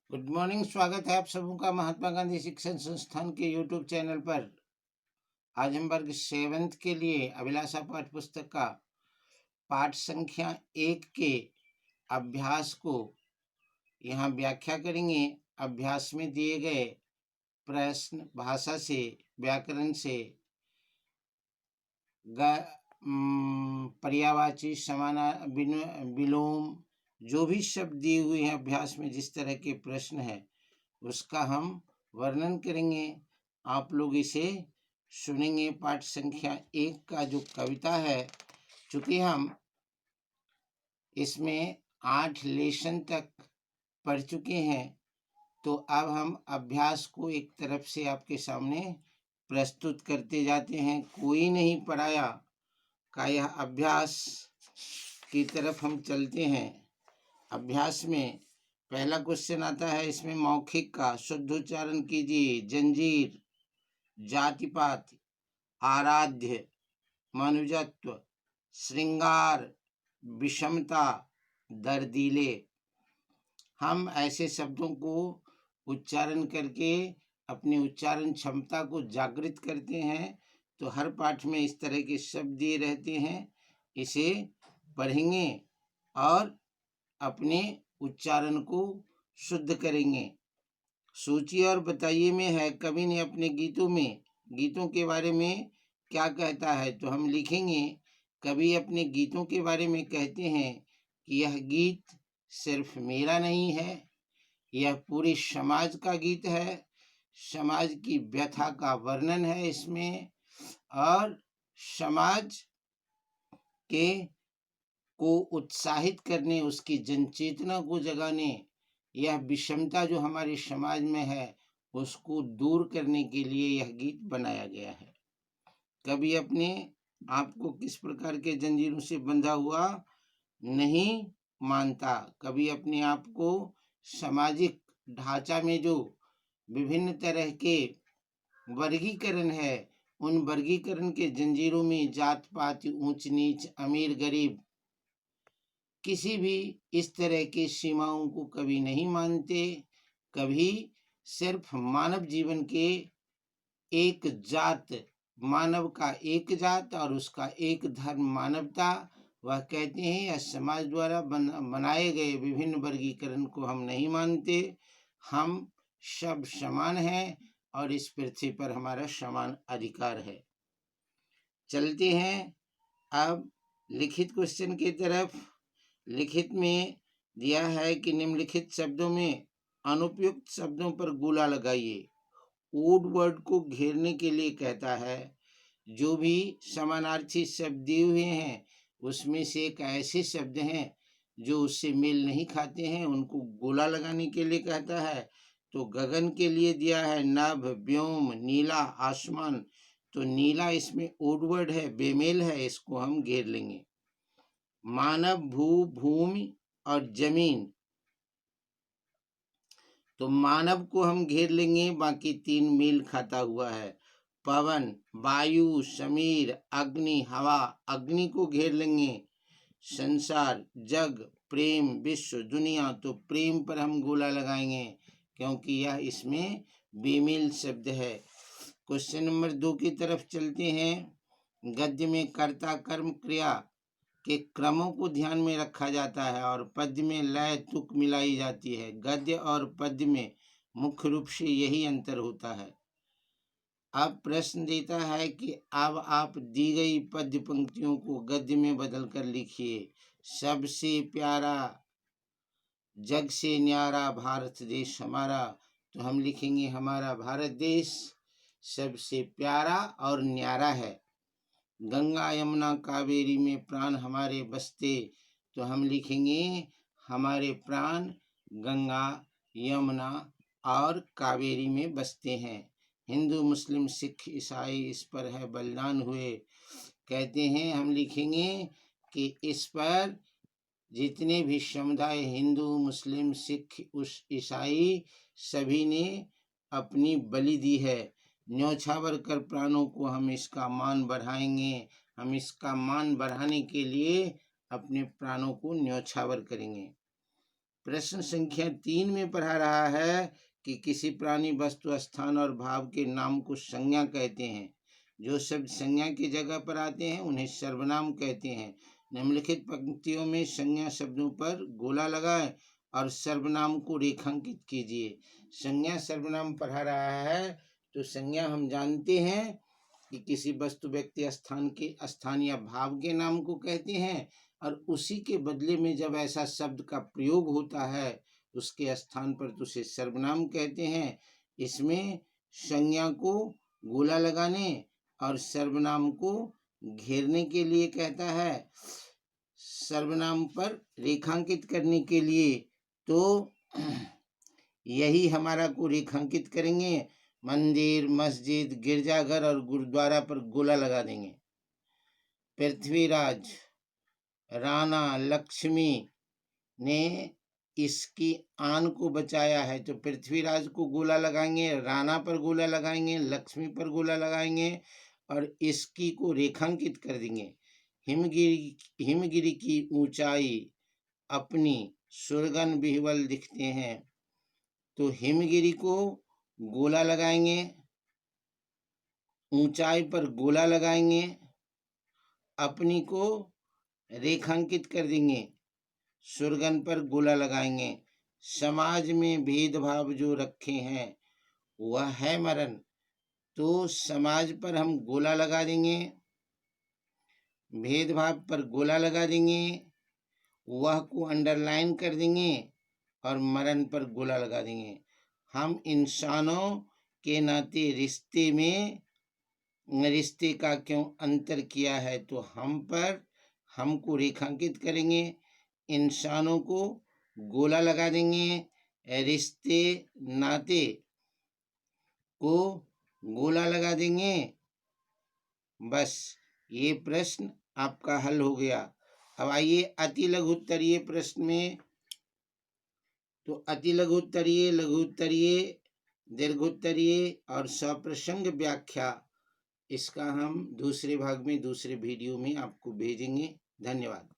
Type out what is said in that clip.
Good morning. स्वागत है आप सबों का महात्मा गांधी शिक्षण संस्थान के यूट्यूब चैनल पर। आज हम वर्ग 7th के लिए अभिलाषा पाठ पुस्तक का पाठ संख्या 1 के अभ्यास को यहाँ व्याख्या करेंगे। अभ्यास में दिए गए प्रश्न भाषा से, व्याकरण से, पर्यायवाची, समाना, विलोम, जो भी शब्द दिए हुए हैं अभ्यास में, जिस तरह के प्रश्न है उसका हम वर्णन करेंगे। आप लोग इसे सुनेंगे। पाठ संख्या 1 का जो कविता है, चूंकि हम इसमें 8 लेसन तक पढ़ चुके हैं, तो अब हम अभ्यास को एक तरफ से आपके सामने प्रस्तुत करते जाते हैं। कोई नहीं पढ़ाया का यह अभ्यास की तरफ हम चलते हैं। अभ्यास में पहला क्वेश्चन आता है, इसमें मौखिक का शुद्ध उच्चारण कीजिए। जंजीर, जातिपात, आराध्य, मनुजत्व, श्रृंगार, विषमता, दर्दीले। हम ऐसे शब्दों को उच्चारण करके अपनी उच्चारण क्षमता को जागृत करते हैं। तो हर पाठ में इस तरह के शब्द दिए रहते हैं, इसे पढ़ेंगे और अपने उच्चारण को शुद्ध करेंगे। सूची और बताइए में है, कवि ने अपने गीतों के बारे में क्या कहता है। तो हम लिखेंगे, कवि अपने गीतों के बारे में कहते हैं कि यह गीत सिर्फ मेरा नहीं है, यह पूरे समाज का गीत है। समाज की व्यथा का वर्णन है इसमें, और समाज के को उत्साहित करने, उसकी जनचेतना को जगाने, यह विषमता जो हमारे समाज में है उसको दूर करने के लिए यह गीत बनाया गया है। कभी अपने आप को किस प्रकार के जंजीरों से बंधा हुआ नहीं मानता। कभी अपने आप को सामाजिक ढांचा में जो विभिन्न तरह के वर्गीकरण है, उन वर्गीकरण के जंजीरों में जात पात, ऊंच नीच, अमीर गरीब, किसी भी इस तरह की सीमाओं को कभी नहीं मानते। कभी सिर्फ मानव जीवन के एक जात, मानव का एक जात और उसका एक धर्म, मानवता, वह कहते हैं या समाज द्वारा बनाए गए विभिन्न वर्गीकरण को हम नहीं मानते। हम सब समान हैं और इस पृथ्वी पर हमारा समान अधिकार है। चलते हैं अब लिखित क्वेश्चन की तरफ। लिखित में दिया है कि निम्नलिखित शब्दों में अनुपयुक्त शब्दों पर गोला लगाइए। वुड वर्ड को घेरने के लिए कहता है। जो भी समानार्थी शब्द दिए हुए हैं उसमें से एक ऐसे शब्द हैं जो उससे मेल नहीं खाते हैं, उनको गोला लगाने के लिए कहता है। तो गगन के लिए दिया है नभ, व्योम, नीला, आसमान। तो नीला इसमें ओड वर्ड है, बेमेल है, इसको हम घेर लेंगे। मानव, भू, भूमि और जमीन, तो मानव को हम घेर लेंगे, बाकी 3 मेल खाता हुआ है। पवन, वायु, समीर, अग्नि, हवा, अग्नि को घेर लेंगे। संसार, जग, प्रेम, विश्व, दुनिया, तो प्रेम पर हम गोला लगाएंगे क्योंकि यह इसमें बेमेल शब्द है। क्वेश्चन नंबर 2 की तरफ चलते हैं। गद्य में कर्ता कर्म क्रिया के क्रमों को ध्यान में रखा जाता है और पद्य में लय तुक मिलाई जाती है। गद्य और पद्य में मुख्य रूप से यही अंतर होता है। अब प्रश्न देता है कि अब आप दी गई पद्य पंक्तियों को गद्य में बदलकर लिखिए। सबसे प्यारा, जग से न्यारा भारत देश हमारा। तो हम लिखेंगे हमारा भारत देश सबसे प्यारा और न्यारा है। गंगा यमुना कावेरी में प्राण हमारे बसते। तो हम लिखेंगे हमारे प्राण गंगा, यमुना और कावेरी में बसते हैं। हिंदू, मुस्लिम, सिख, ईसाई इस पर है बलिदान हुए। कहते हैं हम लिखेंगे कि इस पर जितने भी समुदाय, हिंदू, मुस्लिम, सिख, ईसाई, सभी ने अपनी बलि दी है। न्यौछावर कर प्राणों को हम इसका मान बढ़ाएंगे। हम इसका मान बढ़ाने के लिए अपने प्राणों को न्यौछावर करेंगे। प्रश्न संख्या 3 में पढ़ा रहा है कि किसी प्राणी, वस्तु, स्थान और भाव के नाम को संज्ञा कहते हैं। जो शब्द संज्ञा की जगह पर आते हैं उन्हें सर्वनाम कहते हैं। निम्नलिखित पंक्तियों में संज्ञा शब्दों पर गोला लगाएं और सर्वनाम को रेखांकित कीजिए। संज्ञा सर्वनाम पढ़ा रहा है तो संज्ञा हम जानते हैं कि किसी वस्तु, व्यक्ति, स्थान के, स्थान या भाव के नाम को कहते हैं और उसी के बदले में जब ऐसा शब्द का प्रयोग होता है उसके स्थान पर तो उसे सर्वनाम कहते हैं। इसमें संज्ञा को गोला लगाने और सर्वनाम को घेरने के लिए कहता है। सर्वनाम पर रेखांकित करने के लिए तो यही हमारा को रेखांकित करेंगे। मंदिर, मस्जिद, गिरजाघर और गुरुद्वारा पर गोला लगा देंगे। पृथ्वीराज, राणा, लक्ष्मी ने इसकी आन को बचाया है तो पृथ्वीराज को गोला लगाएंगे, राणा पर गोला लगाएंगे, लक्ष्मी पर गोला लगाएंगे और इसकी को रेखांकित कर देंगे। हिमगिरी की ऊंचाई अपनी सुरगन बिहवल दिखते हैं तो हिमगिरी को गोला लगाएंगे, ऊंचाई पर गोला लगाएंगे, अपनी को रेखांकित कर देंगे, सुरगन पर गोला लगाएंगे। समाज में भेदभाव जो रखे हैं वह है मरण तो समाज पर हम गोला लगा देंगे, भेदभाव पर गोला लगा देंगे, वह को अंडरलाइन कर देंगे और मरण पर गोला लगा देंगे। हम इंसानों के नाते रिश्ते का क्यों अंतर किया है तो हम पर हमको रेखांकित करेंगे, इंसानों को गोला लगा देंगे, रिश्ते नाते को गोला लगा देंगे। बस ये प्रश्न आपका हल हो गया। अब आइए अति लघु उत्तरीय प्रश्न में। तो अति लघु उत्तरीय, लघु उत्तरीय, दीर्घोत्तरीय और सप्रसंग व्याख्या, इसका हम दूसरे भाग में, दूसरे वीडियो में आपको भेजेंगे। धन्यवाद।